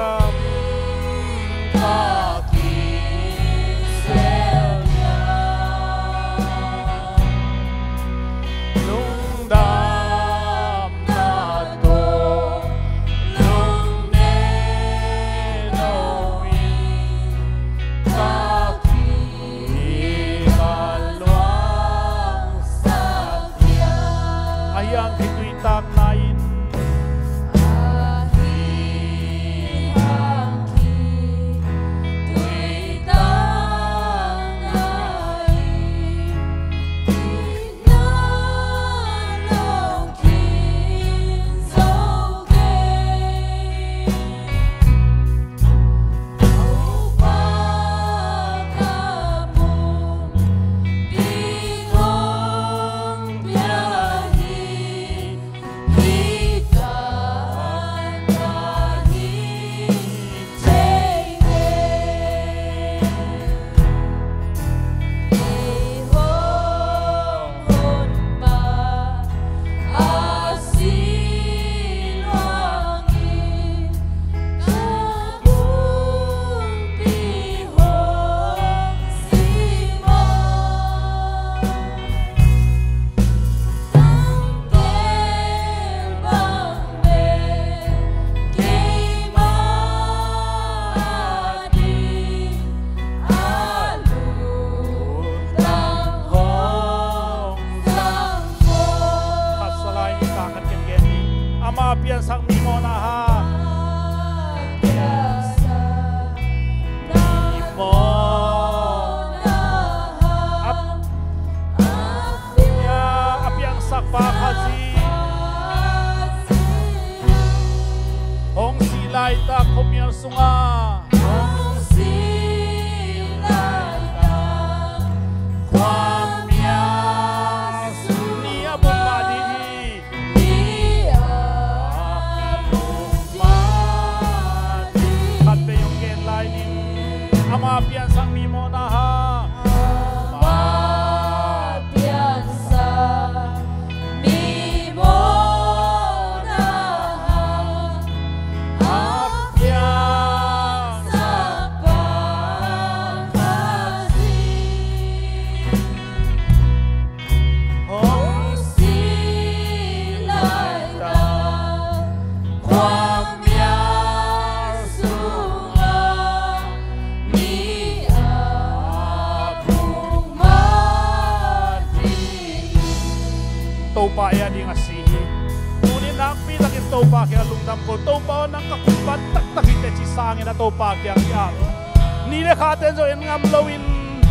ni le khaten zo en ngam loin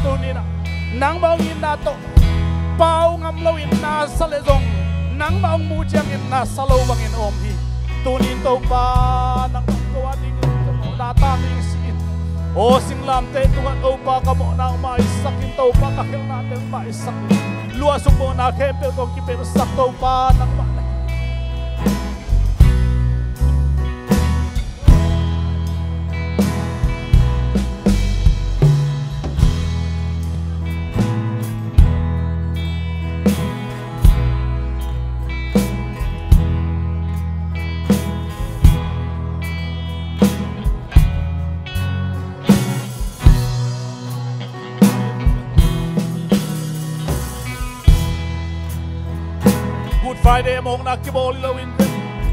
tu ni na nang baong in na to pau ngam loin na sale zong nang baong mu chang in na salo bang in om hi tu ni to pa nang ko ading ko na ta ning sin o singlam te tu an o pa ka mo nang mai sakin to pa ka khel na te mai sak lua sum mo na khe pe ko ki pe sak to pa nang ma Friday mong nakibol lawin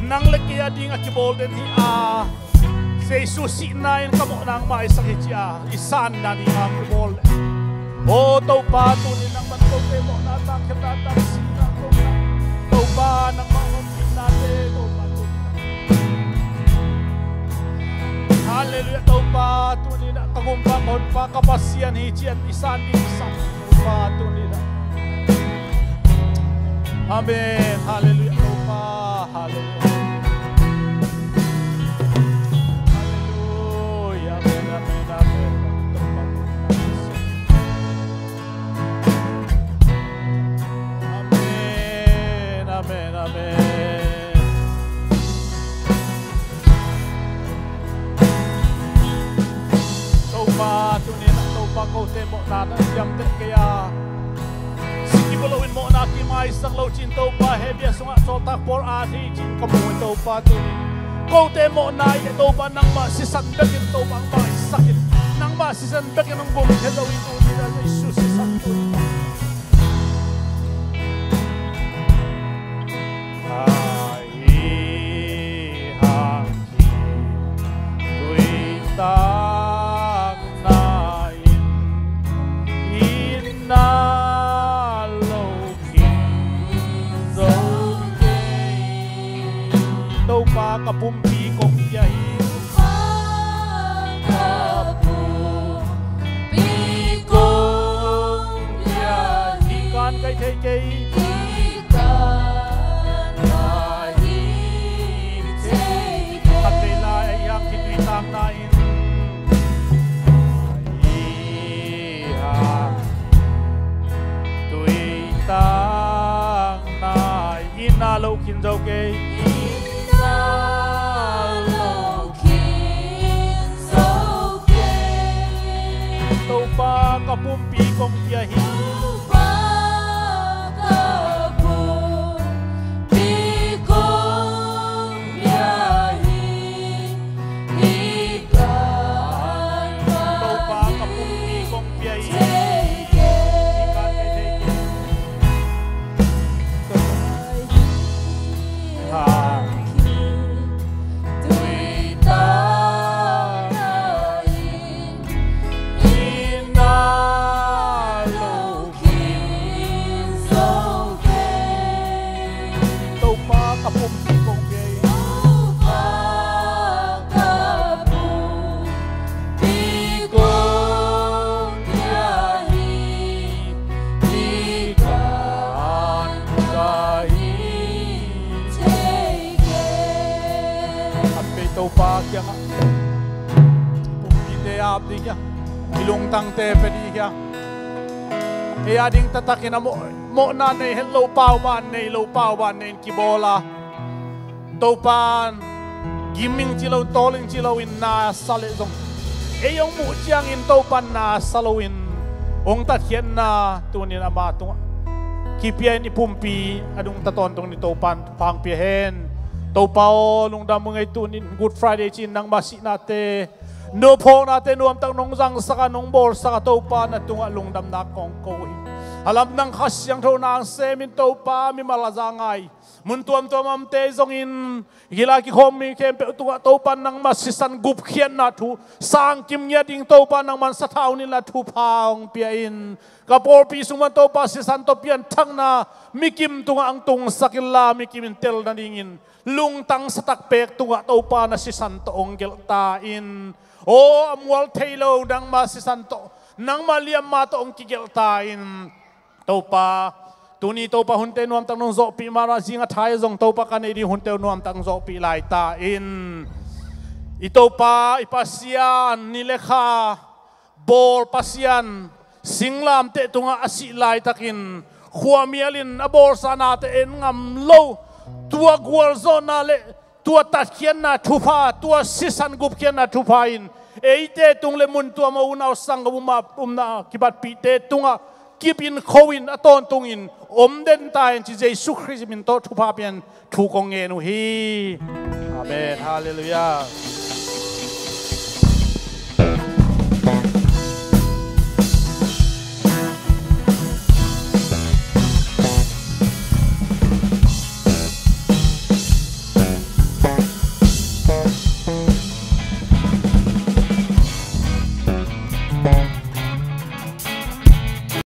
nang lekia ding akibol den hi a se susi nain kamo nang mai sakit ya isan na ni akibol o to pa tu ni nang ban ko te mo na ta kata ta sina ko Taupa ng mga natin. Hallelujah. Taupa tunina kagumpang pa kapasyan hijian isan. Taupa tunina. Amen. Hallelujah. Taupa. Hallelujah. Amen, amen. Taupa tunina taupa ko temo nana siyam te kaya sikipulawin mo na kimay sang low chin taupa hebya sunga sotak por ati chin kamuin taupa tunina ko temo na taupa nang masisandakin taupa ang maisakit nang masisandakin ang bumhelawin tunina na Jesus isang tunina. Tang nain inalokin zogay taupa kapumpi kong yahin kapumpi kong yahin kan kay kay at nila ay ang kitwitang nain tang nai inalokin zogay taupa kapumpi kong tiyahin ilung tang te pedi kya e ading tatakin mo na ne hello pawan ne lo pawan ne kibola topan giming chilaw toling chilaw in na salezong e yung mu chiang in topan na salawin ong tatien na tunin ama tung kipian ipumpi adung taton tong ni topan pang pihen topao lung damungay tunin Good Friday chin nang masi nate no po natin nuam tang nong sang saka nong bor saka topa na tunga lungdam na kong kohi. Alam ng kasyang to na ang semin topa mi malazangay. Muntuam to mam te zongin gilaki komi kempe tunga topa ng masisan gupkien na tu sang kimnya ding topa ng mansataw nila tu paong piain. Kapor pisung man topa si santo pian tang na mikim tunga ang tung sakila mikim tel na dingin. Lungtang sa takpek tunga topa na si santo onggel tain. O amwal taylo ng masisanto nang maliam mato ang kigeltain topa tuni topa hunte nuam tang nong zopi mara singa thai zong topa kanedi hunte nuam tang zopi lai tain itopa ipasian nilekha bol pasian singlam te tunga asi lai takin khuamialin abor sana te en ngam lo tua gwal zona le tua tatkian na tupa tua sisan gupkian na tupain eite tung le mun tua mauna sang umna kibat pite tunga kipin khowin aton tungin den tain chi Jesus Christ min to tupa pian tu kong enu hi amen hallelujah.